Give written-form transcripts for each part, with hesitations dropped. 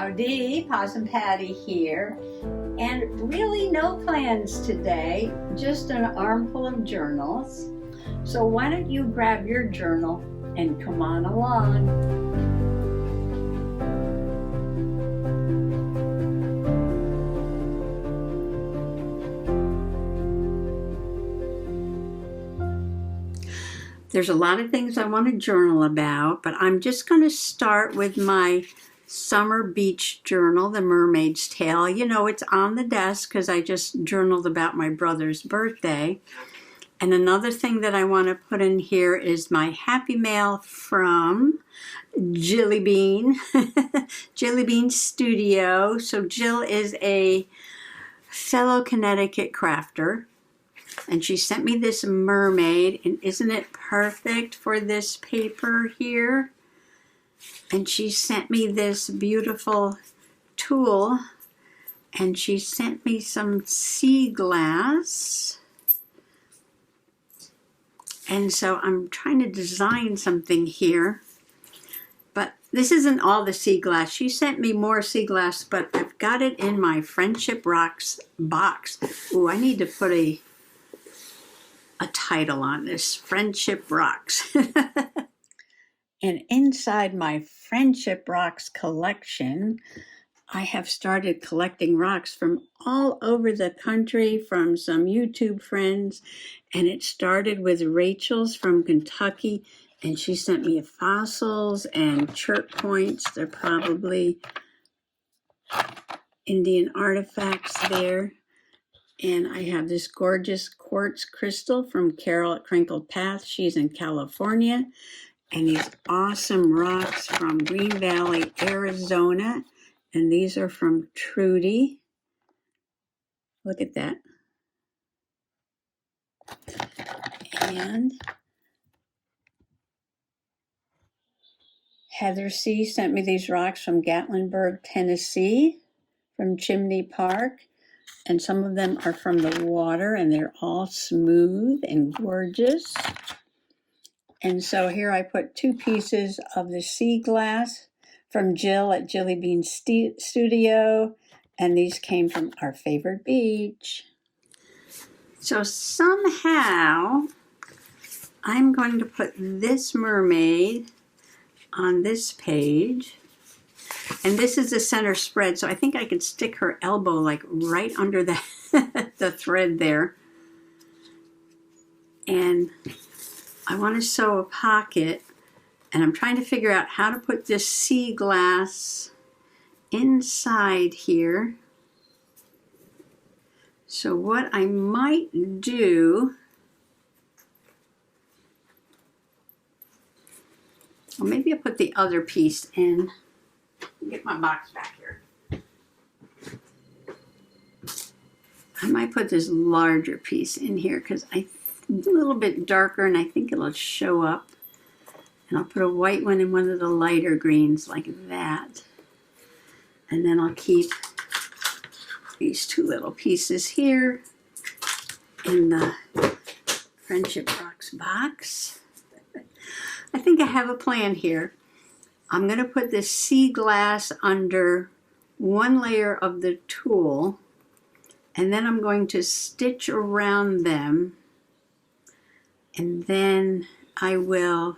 Howdy, Possum Patty here, and really no plans today, just an armful of journals. So why don't you grab your journal and come on along. There's a lot of things I want to journal about, but I'm just going to start with my summer beach journal, The Mermaid's Tale. You know, it's on the desk because I just journaled about my brother's birthday. And another thing that I want to put in here is my happy mail from Jilly Bean, Jilly Bean Studio. So Jill is a fellow Connecticut crafter. And she sent me this mermaid, and isn't it perfect for this paper here? And she sent me this beautiful tulle, and she sent me some sea glass. And so I'm trying to design something here, but this isn't all the sea glass. She sent me more sea glass, but I've got it in my Friendship Rocks box. Ooh, I need to put a title on this, Friendship Rocks. And inside my Friendship Rocks collection, I have started collecting rocks from all over the country, from some YouTube friends, and it started with Rachel's from Kentucky, and she sent me fossils and chirp points. They're probably Indian artifacts there. And I have this gorgeous quartz crystal from Carol at Crinkled Path. She's in California. And these awesome rocks from Green Valley, Arizona. And these are from Trudy. Look at that. And Heather C. sent me these rocks from Gatlinburg, Tennessee, from Chimney Park. And some of them are from the water, and they're all smooth and gorgeous. And so here I put 2 pieces of the sea glass from Jill at Jilly Bean Studio, and these came from our favorite beach. So somehow I'm going to put this mermaid on this page. And this is the center spread, so I think I could stick her elbow like right under the, the thread there. And I want to sew a pocket, and I'm trying to figure out how to put this sea glass inside here. So what I might do, or maybe I'll put the other piece in. Get my box back here. I might put this larger piece in here because it's a little bit darker and I think it'll show up. And I'll put a white one in one of the lighter greens like that. And then I'll keep these 2 little pieces here in the Friendship Rocks box. I think I have a plan here. I'm going to put this sea glass under one layer of the tulle, and then I'm going to stitch around them, and then I will,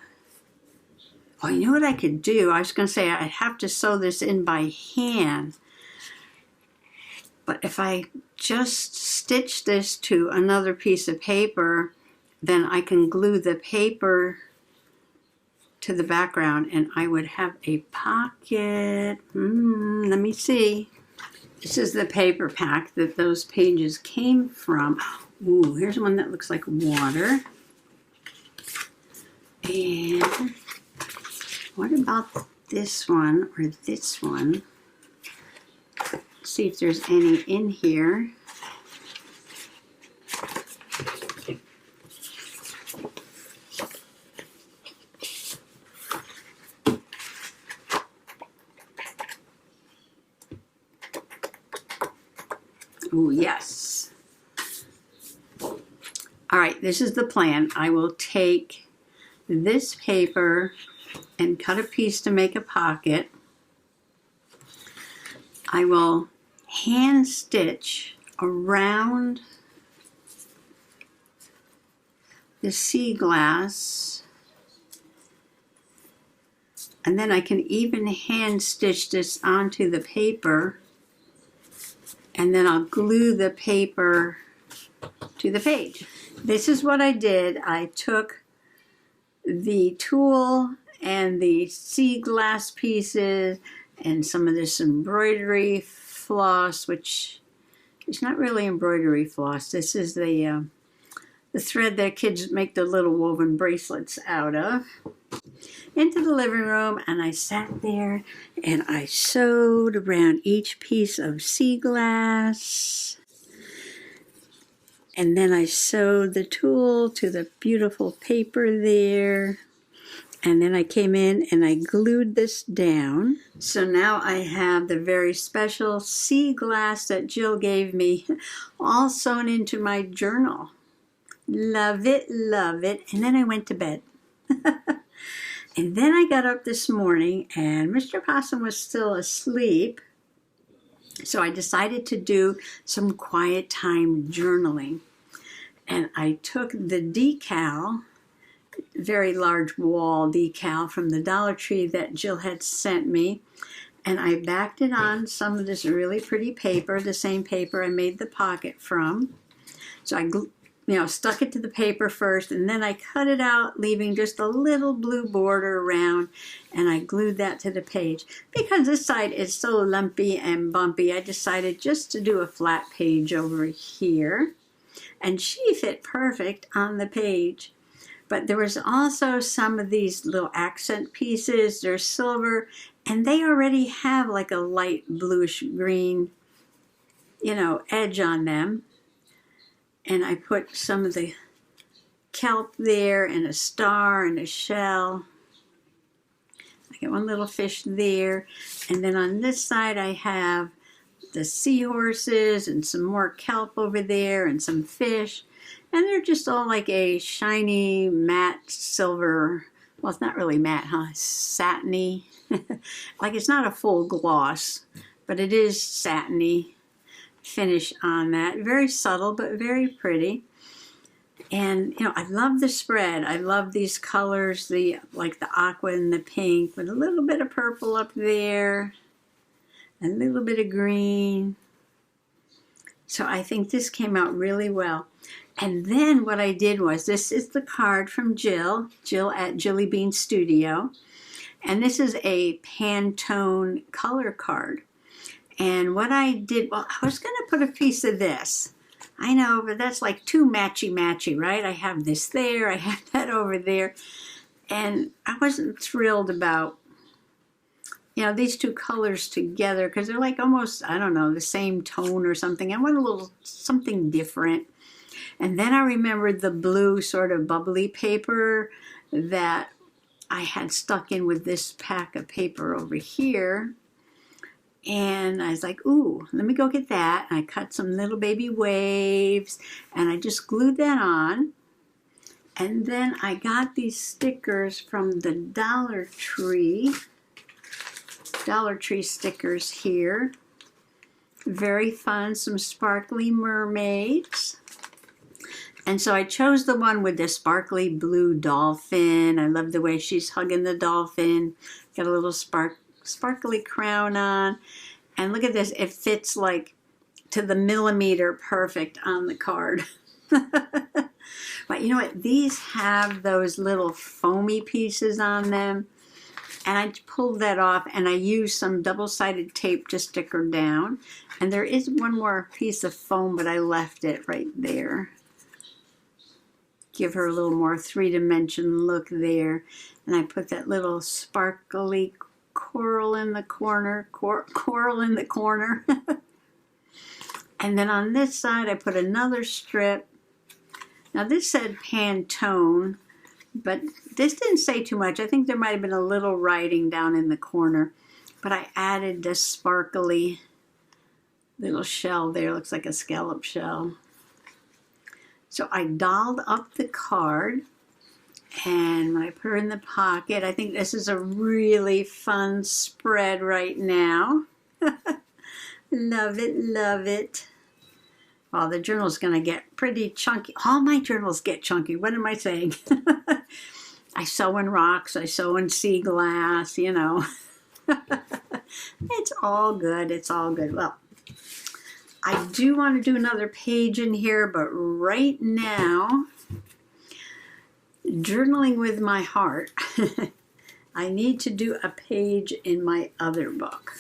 oh, you know what I could do? I was going to say I'd have to sew this in by hand, but if I just stitch this to another piece of paper, then I can glue the paper to the background, and I would have a pocket. Let me see. This is the paper pack that those pages came from. Ooh, here's one that looks like water. And what about this one or this one? Let's see if there's any in here. Oh, yes. All right, this is the plan. I will take this paper and cut a piece to make a pocket. I will hand stitch around the sea glass, and then I can even hand stitch this onto the paper, and then I'll glue the paper to the page. This is what I did. I took the tulle and the sea glass pieces and some of this embroidery floss, which is not really embroidery floss. This is the thread that kids make the little woven bracelets out of, into the living room, and I sat there and I sewed around each piece of sea glass. And then I sewed the tulle to the beautiful paper there. And then I came in and I glued this down. So now I have the very special sea glass that Jill gave me all sewn into my journal. Love it, love it. And then I went to bed. And then I got up this morning and Mr. Possum was still asleep. So I decided to do some quiet time journaling. And I took the decal, very large wall decal from the Dollar Tree that Jill had sent me, and I backed it on some of this really pretty paper, the same paper I made the pocket from. So I stuck it to the paper first, and then I cut it out, leaving just a little blue border around, and I glued that to the page. Because this side is so lumpy and bumpy, I decided just to do a flat page over here. And she fit perfect on the page. But there was also some of these little accent pieces. They're silver, and they already have like a light bluish green, edge on them. And I put some of the kelp there, and a star and a shell. I got one little fish there. And then on this side I have the seahorses and some more kelp over there and some fish. And they're just all like a shiny matte silver. Well, it's not really matte, huh? Satiny. Like it's not a full gloss, but it is satiny finish on that. Very subtle, but very pretty. And, I love the spread. I love these colors, like the aqua and the pink with a little bit of purple up there. A little bit of green. So I think this came out really well. And then what I did was, this is the card from Jill at Jilly Bean Studio. And this is a Pantone color card. And what I did, well, I was going to put a piece of this. I know, but that's like too matchy-matchy, right? I have this there, I have that over there. And I wasn't thrilled about these two colors together, because they're like almost, I don't know, the same tone or something. I want a little something different. And then I remembered the blue sort of bubbly paper that I had stuck in with this pack of paper over here. And I was like, ooh, let me go get that. And I cut some little baby waves, and I just glued that on. And then I got these stickers from the Dollar Tree stickers here. Very fun, some sparkly mermaids. And so I chose the one with the sparkly blue dolphin. I love the way she's hugging the dolphin. Got a little sparkly crown on. And look at this, it fits like to the millimeter perfect on the card. But you know what, these have those little foamy pieces on them. And I pulled that off, and I used some double-sided tape to stick her down. And there is one more piece of foam, but I left it right there. Give her a little more three-dimension look there. And I put that little sparkly coral in the corner. Coral in the corner. And then on this side, I put another strip. Now this said Pantone, but this didn't say too much. I think there might have been a little writing down in the corner. But I added this sparkly little shell there. Looks like a scallop shell. So I dolled up the card. And when I put her in the pocket, I think this is a really fun spread right now. Love it, love it. Well, the journal's going to get pretty chunky. All my journals get chunky. What am I saying? I sew in rocks. I sew in sea glass, you know. It's all good. It's all good. Well, I do want to do another page in here, but right now, journaling with my heart, I need to do a page in my other book.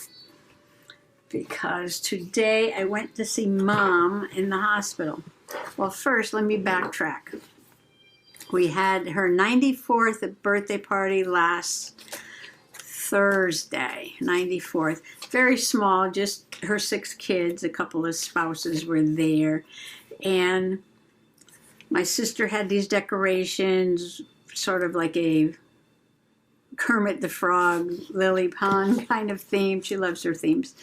Because today I went to see Mom in the hospital. Well, first, let me backtrack. We had her 94th birthday party last Thursday, 94th. Very small, just her 6 kids, a couple of spouses were there. And my sister had these decorations, sort of like a Kermit the Frog, Lily Pond kind of theme. She loves her themes.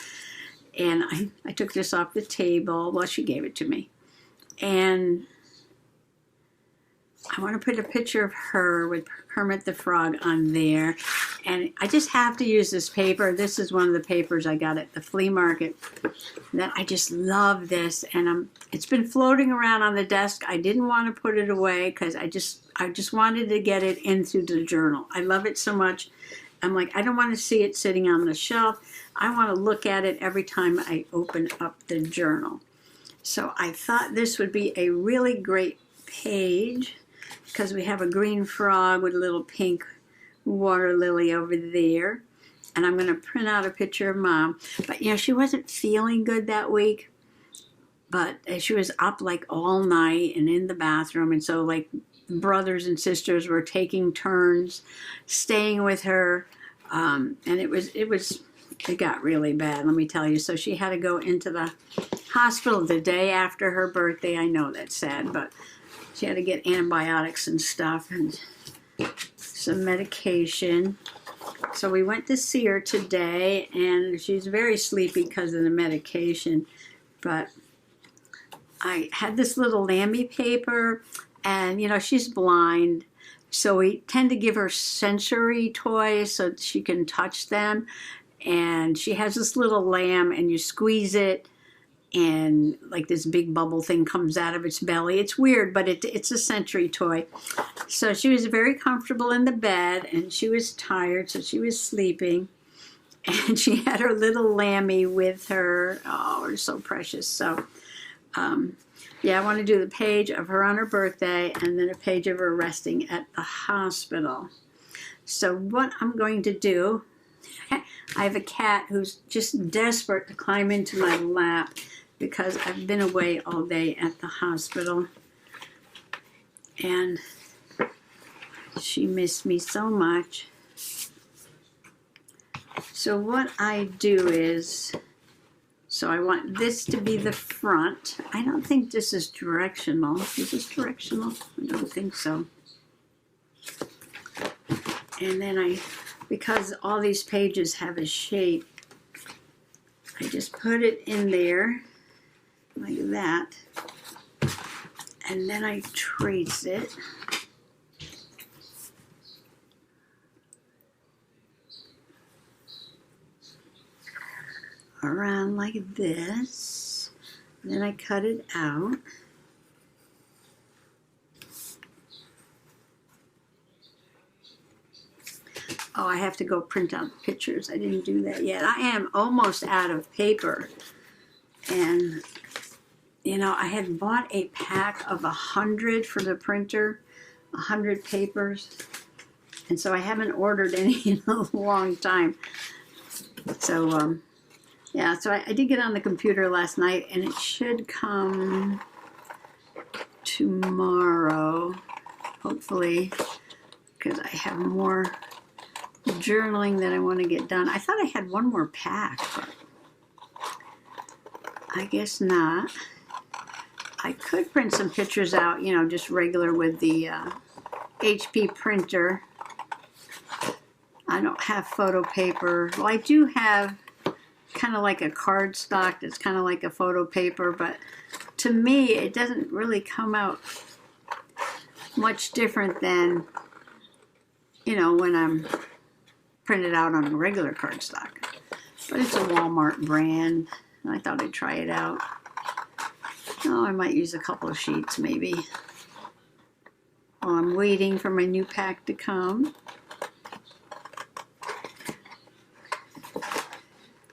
And I took this off the table. Well, she gave it to me. And I want to put a picture of her with Kermit the Frog on there. And I just have to use this paper. This is one of the papers I got at the flea market. That I just love this. And it's been floating around on the desk. I didn't want to put it away because I just wanted to get it into the journal. I love it so much. I'm like, I don't want to see it sitting on the shelf. I want to look at it every time I open up the journal. So I thought this would be a really great page because we have a green frog with a little pink water lily over there. And I'm going to print out a picture of Mom. But, you know, she wasn't feeling good that week. But she was up like all night and in the bathroom. And so like brothers and sisters were taking turns staying with her. And it got really bad, let me tell you. So she had to go into the hospital the day after her birthday. I know that's sad, but she had to get antibiotics and stuff and some medication. So we went to see her today, and she's very sleepy because of the medication. But I had this little Lambie paper, and, you know, she's blind. So we tend to give her sensory toys so that she can touch them. And she has this little lamb, and you squeeze it, and like this big bubble thing comes out of its belly. It's weird, but it's a sensory toy. So she was very comfortable in the bed, and she was tired, so she was sleeping. And she had her little lammy with her. Oh, it's so precious. So, yeah, I want to do the page of her on her birthday and then a page of her resting at the hospital. So what I'm going to do, I have a cat who's just desperate to climb into my lap because I've been away all day at the hospital. And she missed me so much. So what I do is, so I want this to be the front. I don't think this is directional. Is this directional? I don't think so. And then because all these pages have a shape, I just put it in there like that. And then I trace it. Around like this. And then I cut it out. Oh, I have to go print out the pictures. I didn't do that yet. I am almost out of paper. And, you know, I had bought a pack of 100 for the printer, 100 papers. And so I haven't ordered any in a long time. So, yeah, so I did get on the computer last night, and it should come tomorrow, hopefully, because I have more journaling that I want to get done. I thought I had one more pack, but I guess not. I could print some pictures out, you know, just regular with the HP printer. I don't have photo paper. Well, I do have kind of like a cardstock that's kind of like a photo paper, but to me it doesn't really come out much different than, you know, when I'm printed out on a regular cardstock. But it's a Walmart brand. I thought I'd try it out. Oh, I might use a couple of sheets maybe. While I'm waiting for my new pack to come.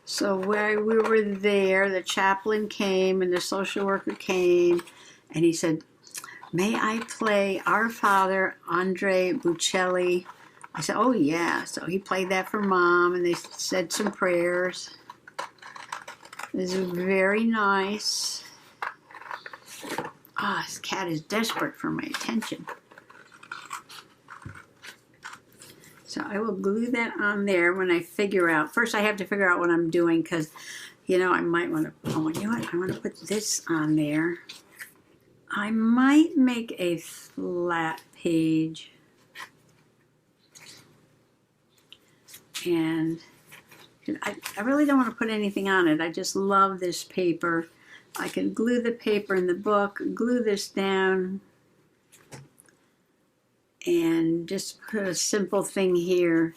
So while we were there, the chaplain came and the social worker came, and he said, "May I play Our Father, Andre Bocelli?" I said, "Oh yeah." So he played that for Mom, and they said some prayers. This is very nice. Ah, this cat is desperate for my attention. So I will glue that on there when I figure out. First, I have to figure out what I'm doing because, you know, I might want to. Oh, you know what? I want to put this on there. I might make a flat page. And I really don't want to put anything on it. I just love this paper. I can glue the paper in the book, glue this down, and just put a simple thing here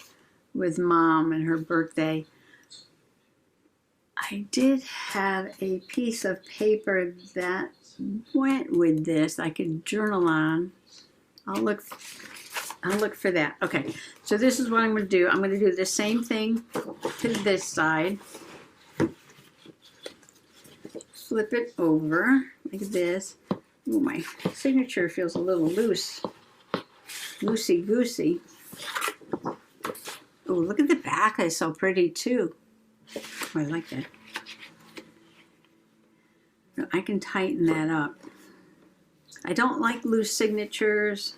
with Mom and her birthday. I did have a piece of paper that went with this I could journal on. I'll look for that. Okay, so this is what I'm going to do. I'm going to do the same thing to this side. Flip it over like this. Ooh, my signature feels a little loose. Loosey-goosey. Oh, look at the back. It's so pretty, too. Oh, I like that. I can tighten that up. I don't like loose signatures.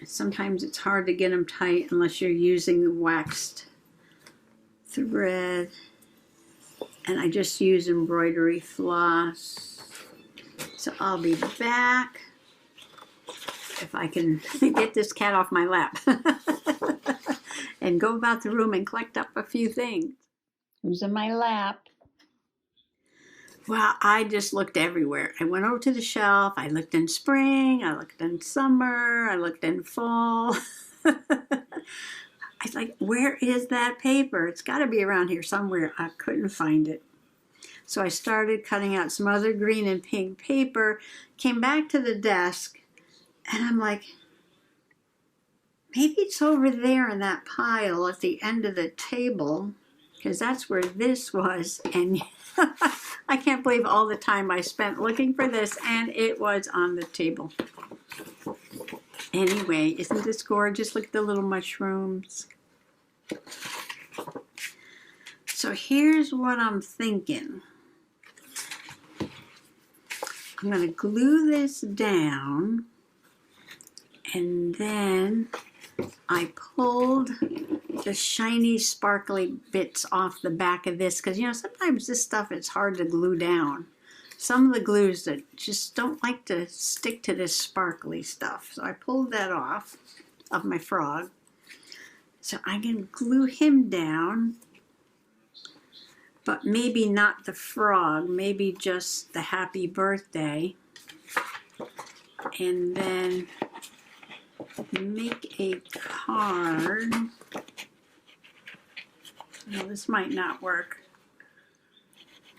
Sometimes it's hard to get them tight unless you're using the waxed thread. And I just use embroidery floss. So I'll be back if I can get this cat off my lap and go about the room and collect up a few things. Who's in my lap? Well, I just looked everywhere. I went over to the shelf. I looked in spring. I looked in summer. I looked in fall. I was like, where is that paper? It's got to be around here somewhere. I couldn't find it. So I started cutting out some other green and pink paper, came back to the desk, and I'm like, maybe it's over there in that pile at the end of the table, because that's where this was. And I can't believe all the time I spent looking for this, and it was on the table. Anyway, isn't this gorgeous? Look at the little mushrooms. So here's what I'm thinking. I'm going to glue this down, and then I pulled the shiny sparkly bits off the back of this because, you know, sometimes this stuff is hard to glue down. Some of the glues that just don't like to stick to this sparkly stuff. So I pulled that off of my frog. So I can glue him down, but maybe not the frog, maybe just the happy birthday. And then make a card. No, this might not work.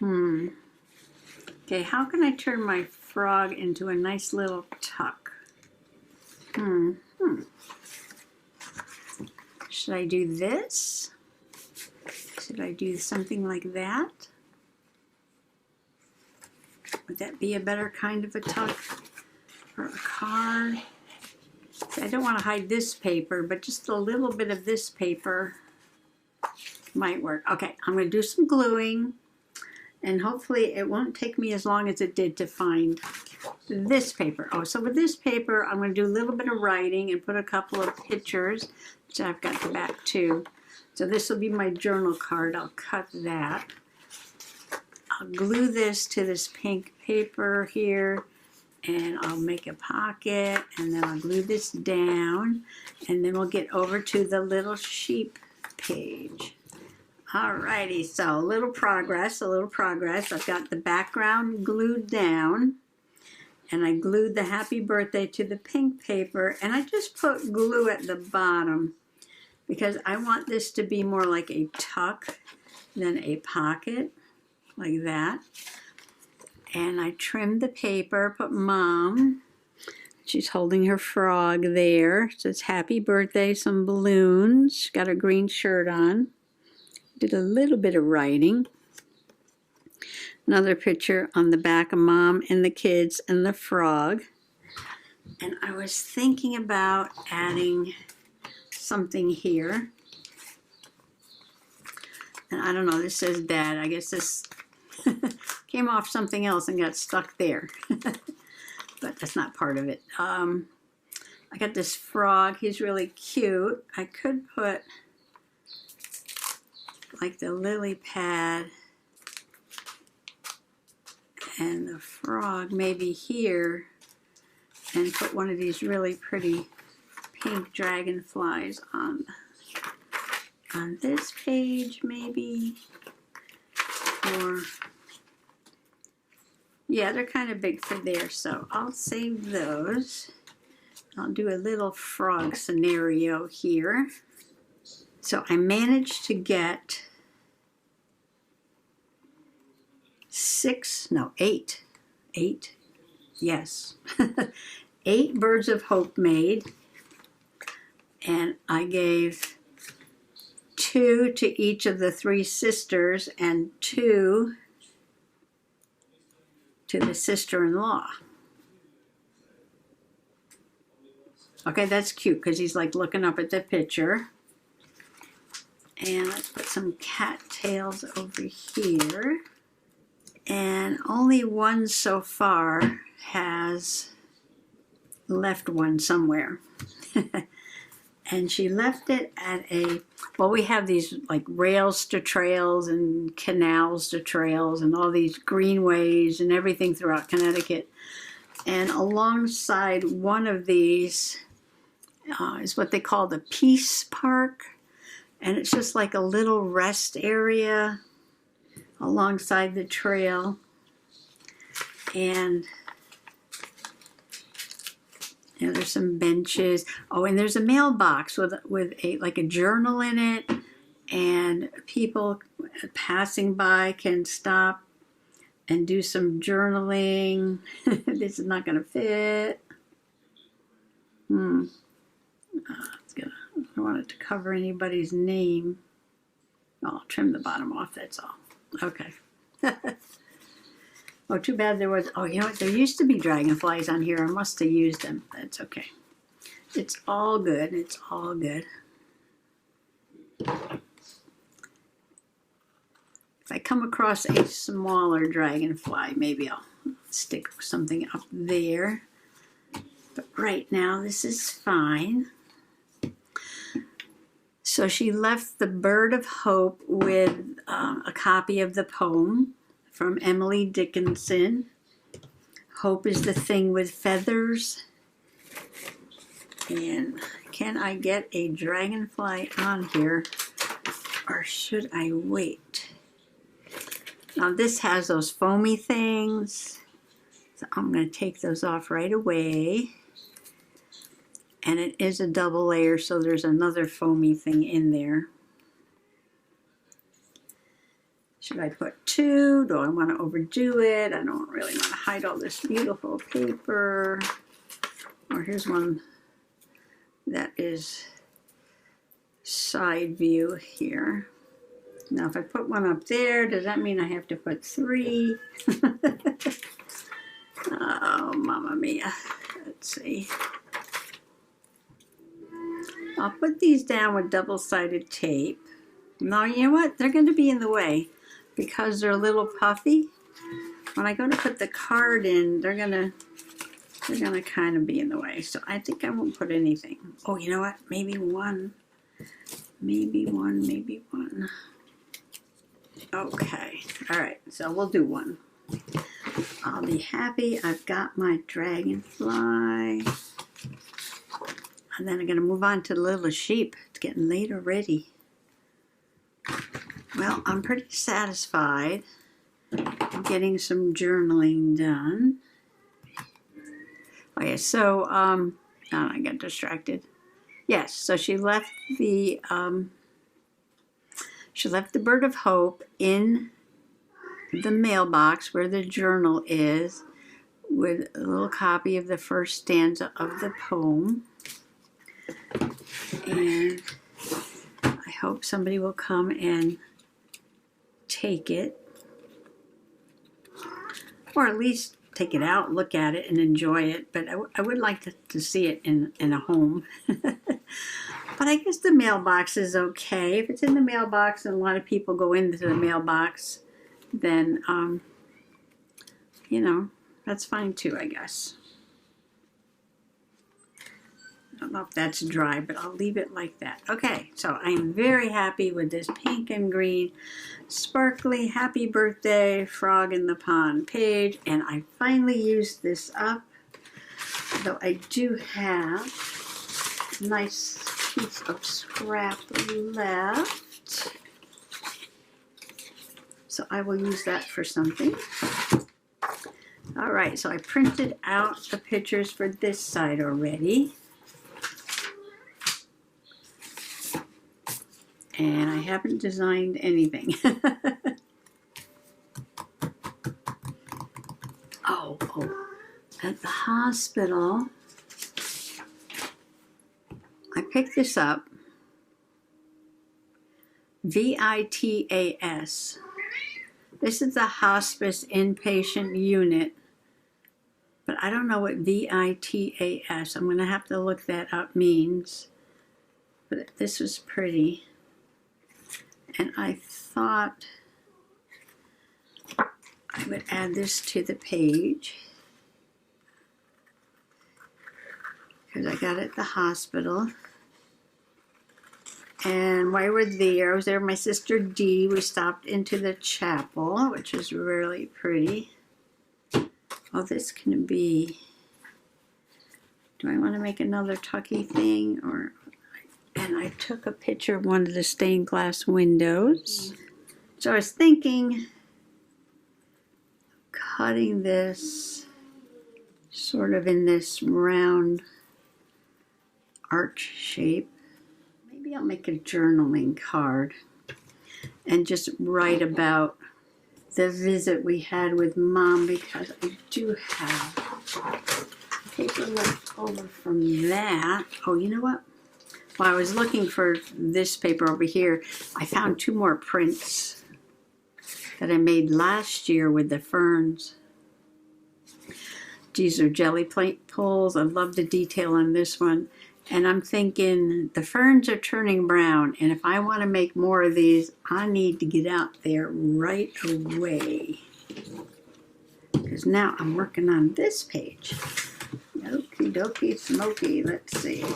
Okay, how can I turn my frog into a nice little tuck? Should I do this? Should I do something like that? Would that be a better kind of a tuck for a card? See, I don't want to hide this paper, but just a little bit of this paper might work. Okay, I'm going to do some gluing, and hopefully it won't take me as long as it did to find this paper. Oh, so with this paper, I'm going to do a little bit of writing and put a couple of pictures, which I've got the back too. So this will be my journal card. I'll cut that. I'll glue this to this pink paper here, and I'll make a pocket, and then I'll glue this down, and then we'll get over to the little sheep page. Alrighty, so a little progress. I've got the background glued down, and I glued the happy birthday to the pink paper, and I just put glue at the bottom because I want this to be more like a tuck, then a pocket like that. And I trimmed the paper, put Mom. She's holding her frog there. It says happy birthday, some balloons. She's got her green shirt on. Did a little bit of writing. Another picture on the back of Mom and the kids and the frog. And I was thinking about adding something here. And I don't know, this says Dad. I guess this came off something else and got stuck there. But that's not part of it. I got this frog. He's really cute. I could put like the lily pad and the frog maybe here, and put one of these really pretty pink dragonflies on this page maybe. Or yeah, they're kind of big for there, so I'll save those. I'll do a little frog scenario here. So I managed to get 8, yes, 8 birds of hope made, and I gave 2 to each of the 3 sisters and 2 to the sister-in-law. Okay, that's cute because he's like looking up at the picture. And let's put some cattails over here. And only one so far has left one somewhere. And she left it at well, we have these like rails to trails and canals to trails and all these greenways and everything throughout Connecticut. And alongside one of these is what they call the Peace Park. And it's just like a little rest area alongside the trail. And there's some benches. Oh, and there's a mailbox with a like a journal in it, and people passing by can stop and do some journaling. This is not going to fit. I don't want it to cover anybody's name. I'll trim the bottom off, that's all. Okay. Oh, too bad there was, oh, you know what, there used to be dragonflies on here. I must have used them. That's okay. It's all good. It's all good. If I come across a smaller dragonfly, maybe I'll stick something up there. But right now, this is fine. So she left the Bird of Hope with a copy of the poem from Emily Dickinson. Hope is the thing with feathers. And can I get a dragonfly on here, or should I wait? Now this has those foamy things, so I'm going to take those off right away. And it is a double layer, so there's another foamy thing in there. Should I put 2? Do I want to overdo it? I don't really want to hide all this beautiful paper. Or here's one that is side view here. Now if I put one up there, does that mean I have to put 3? Oh, mamma mia. Let's see. I'll put these down with double-sided tape. Now, you know what? They're going to be in the way because they're a little puffy. When I go to put the card in, they're gonna kind of be in the way. So I think I won't put anything. Oh, you know what? Maybe one. Maybe one. Maybe one. Okay. All right. So we'll do one. I'll be happy. I've got my dragonfly. And then I'm going to move on to the little sheep. It's getting late already. Well, I'm pretty satisfied. I'm getting some journaling done. Okay, so, oh, I got distracted. Yes, so she left the She left the Bird of Hope in the mailbox where the journal is with a little copy of the first stanza of the poem. And I hope somebody will come and take it, or at least take it out, look at it, and enjoy it. But I would like to see it in a home. But I guess the mailbox is okay. If it's in the mailbox and a lot of people go into the mailbox, then, you know, that's fine too, I guess. I don't know if that's dry, but I'll leave it like that. Okay, so I am very happy with this pink and green sparkly happy birthday frog in the pond page, and I finally used this up, though I do have a nice piece of scrap left, so I will use that for something. All right, so I printed out the pictures for this side already. And I haven't designed anything. Oh, at the hospital, I picked this up, VITAS. This is the hospice inpatient unit, but I don't know what VITAS, I'm gonna have to look that up, means. But this was pretty. And I thought I would add this to the page because I got it at the hospital. And while we're there, I was there with my sister Dee. We stopped into the chapel, which is really pretty. Oh, this can be, do I want to make another tucky thing, or? And I took a picture of one of the stained glass windows. So I was thinking cutting this sort of in this round arch shape. Maybe I'll make a journaling card and just write about the visit we had with Mom, because I do have paper left over from that. Oh, you know what? While I was looking for this paper over here, I found 2 more prints that I made last year with the ferns. These are jelly plate pulls. I love the detail on this one. And I'm thinking the ferns are turning brown, and if I want to make more of these, I need to get out there right away. Because now I'm working on this page. Okie dokie smoky. Let's see.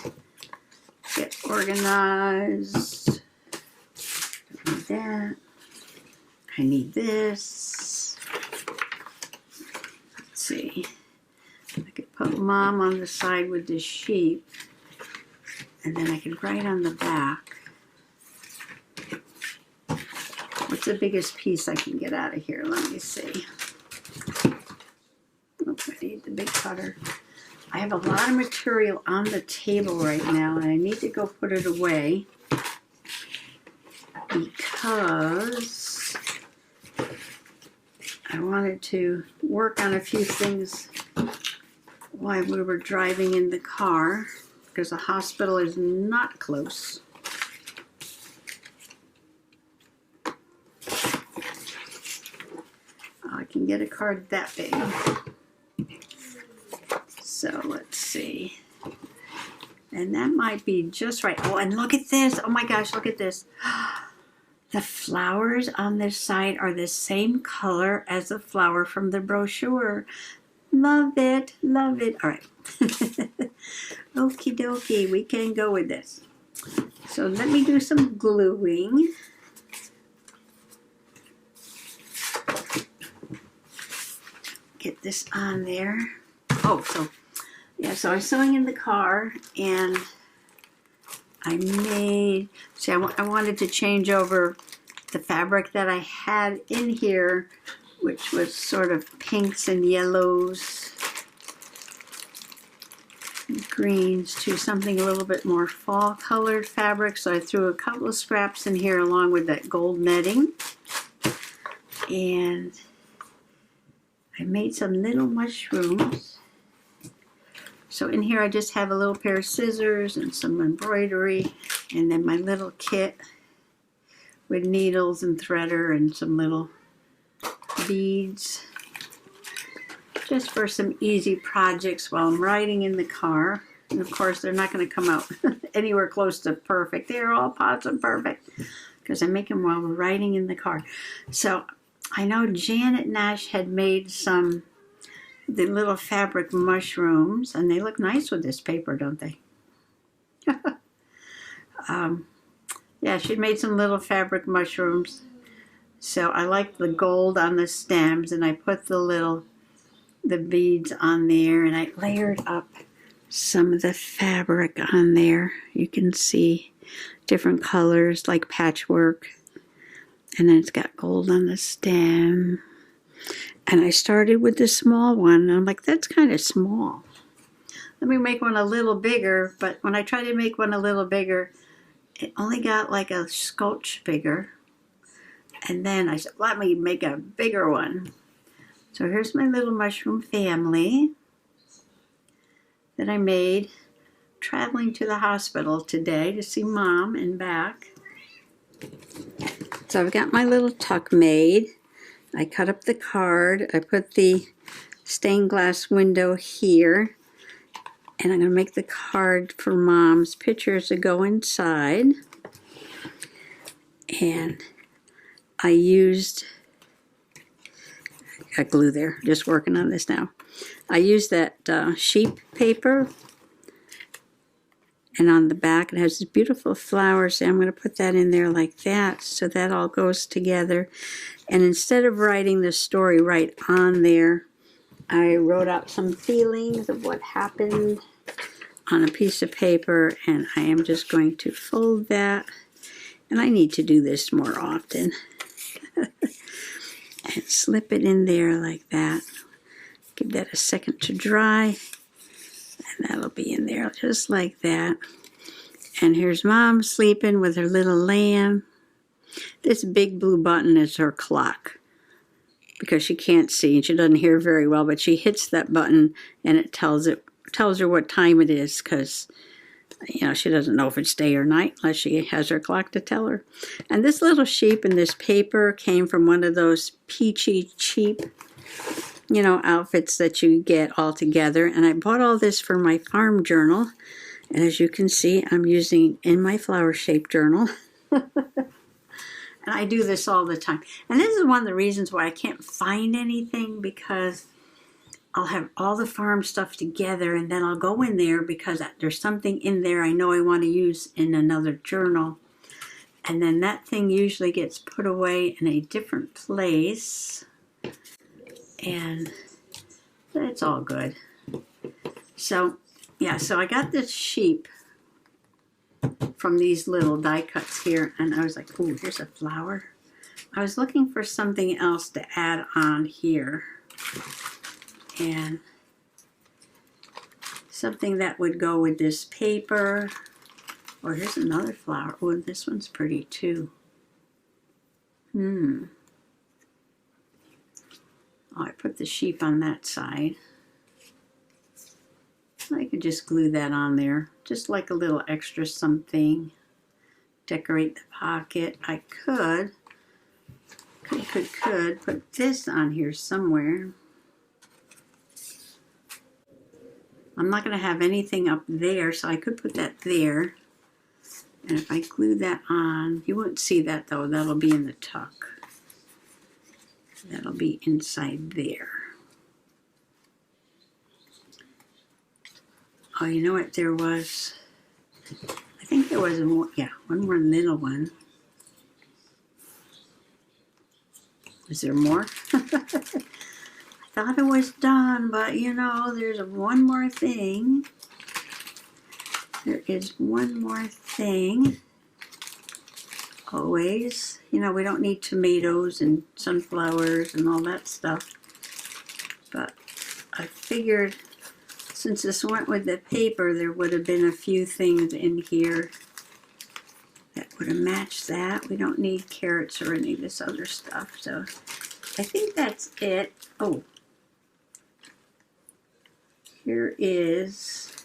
Get organized. Don't need that. I need this. Let's see. I could put Mom on the side with the sheep, and then I could write on the back. What's the biggest piece I can get out of here? Let me see. Oops, I need the big cutter. I have a lot of material on the table right now, and I need to go put it away because I wanted to work on a few things while we were driving in the car, because the hospital is not close. I can get a card that big. So let's see. And that might be just right. Oh, and look at this. Oh my gosh, look at this. The flowers on this side are the same color as the flower from the brochure. Love it. Love it. All right. Okie dokie. We can go with this. So let me do some gluing. Get this on there. Oh, so yeah, so I was sewing in the car, and I made, see, I wanted to change over the fabric that I had in here, which was sort of pinks and yellows, and greens to something a little bit more fall colored fabric. So I threw a couple of scraps in here along with that gold netting. And I made some little mushrooms. So in here I just have a little pair of scissors and some embroidery, and then my little kit with needles and threader and some little beads, just for some easy projects while I'm riding in the car. And of course they're not going to come out anywhere close to perfect. They're all pots and perfect because I make them while we're riding in the car. So I know Janet Nash had made the little fabric mushrooms, and they look nice with this paper, don't they? Yeah, she'd made some little fabric mushrooms. So I like the gold on the stems, and I put the beads on there, and I layered up some of the fabric on there. You can see different colors like patchwork, and then it's got gold on the stem. And I started with the small one, and I'm like, that's kind of small. Let me make one a little bigger. But when I tried to make one a little bigger, it only got like a scotch bigger. And then I said, let me make a bigger one. So here's my little mushroom family that I made traveling to the hospital today to see Mom and back. So I've got my little tuck made. I cut up the card. I put the stained glass window here. And I'm going to make the card for Mom's pictures to go inside. And I used, got glue there, just working on this now. I used that sheep paper. And on the back it has these beautiful flowers. And I'm going to put that in there like that so that all goes together. And instead of writing the story right on there, I wrote out some feelings of what happened on a piece of paper, and I am just going to fold that. And I need to do this more often. And slip it in there like that. Give that a second to dry. And that'll be in there just like that. And here's Mom sleeping with her little lamb. This big blue button is her clock because she can't see and she doesn't hear very well, but she hits that button and it tells her what time it is, because she doesn't know if it's day or night unless she has her clock to tell her. And this little sheep in this paper came from one of those peachy cheap outfits that you get all together. And I bought all this for my farm journal. And as you can see, I'm using in my flower shaped journal. And I do this all the time. And this is one of the reasons why I can't find anything, because I'll have all the farm stuff together and then I'll go in there because there's something in there I know I want to use in another journal. And then that thing usually gets put away in a different place. And it's all good. So, yeah, so I got this sheep from these little die cuts here, and I was like, ooh, here's a flower. I was looking for something else to add on here, and something that would go with this paper. Oh, here's another flower. Oh, this one's pretty too. Oh, I put the sheep on that side. I could just glue that on there, just like a little extra something. Decorate the pocket. I could put this on here somewhere. I'm not going to have anything up there, so I could put that there. And if I glue that on, you won't see that though. That'll be in the tuck. That'll be inside there. Oh, you know what there was? I think there was one more little one. Was there more? I thought it was done, but there's one more thing. There is one more thing. Always. We don't need tomatoes and sunflowers and all that stuff. But I figured since this went with the paper, there would have been a few things in here that would have matched that. We don't need carrots or any of this other stuff, so I think that's it. Oh, here is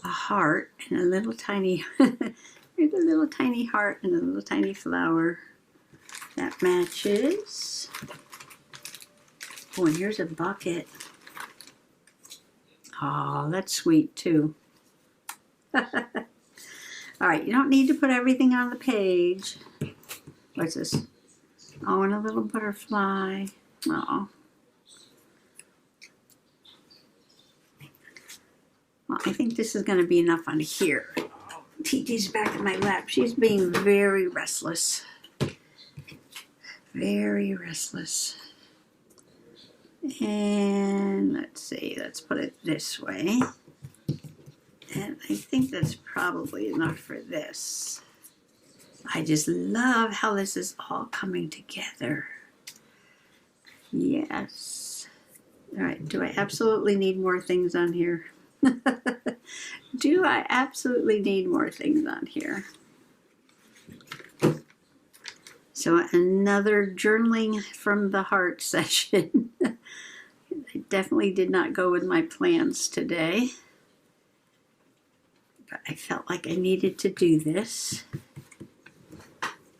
a heart and a little tiny, here's a little tiny heart and a little tiny flower that matches. Oh, and here's a bucket. Oh, that's sweet too. All right, you don't need to put everything on the page. What's this? Oh, and a little butterfly. Oh. Well, I think this is going to be enough on here. TJ's back in my lap. She's being very restless. Very restless. And let's see, let's put it this way. And I think that's probably enough for this. I just love how this is all coming together. Yes. All right, do I absolutely need more things on here? Do I absolutely need more things on here? So another journaling from the heart session. I definitely did not go with my plans today. But I felt like I needed to do this.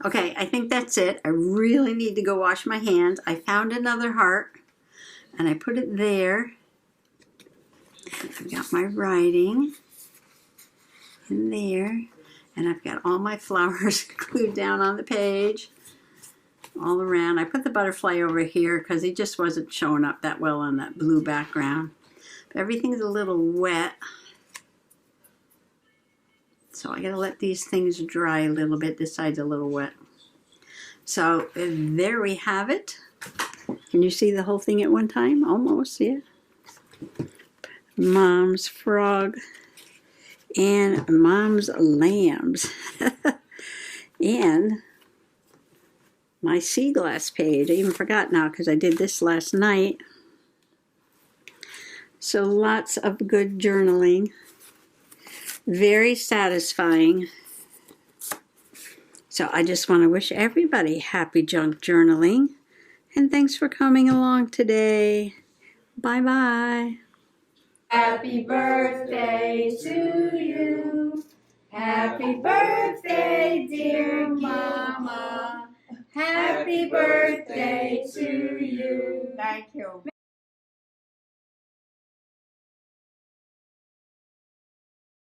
Okay, I think that's it. I really need to go wash my hands. I found another heart and I put it there. And I've got my writing in there. And I've got all my flowers glued down on the page all around. I put the butterfly over here because he just wasn't showing up that well on that blue background. But everything's a little wet. So I gotta let these things dry a little bit. This side's a little wet. So there we have it. Can you see the whole thing at one time? Almost, yeah. Mom's frog and Mom's lambs. And my sea glass page. I even forgot now because I did this last night. So lots of good journaling. Very satisfying. So I just want to wish everybody happy junk journaling. And thanks for coming along today. Bye-bye. Happy birthday to you. Happy birthday.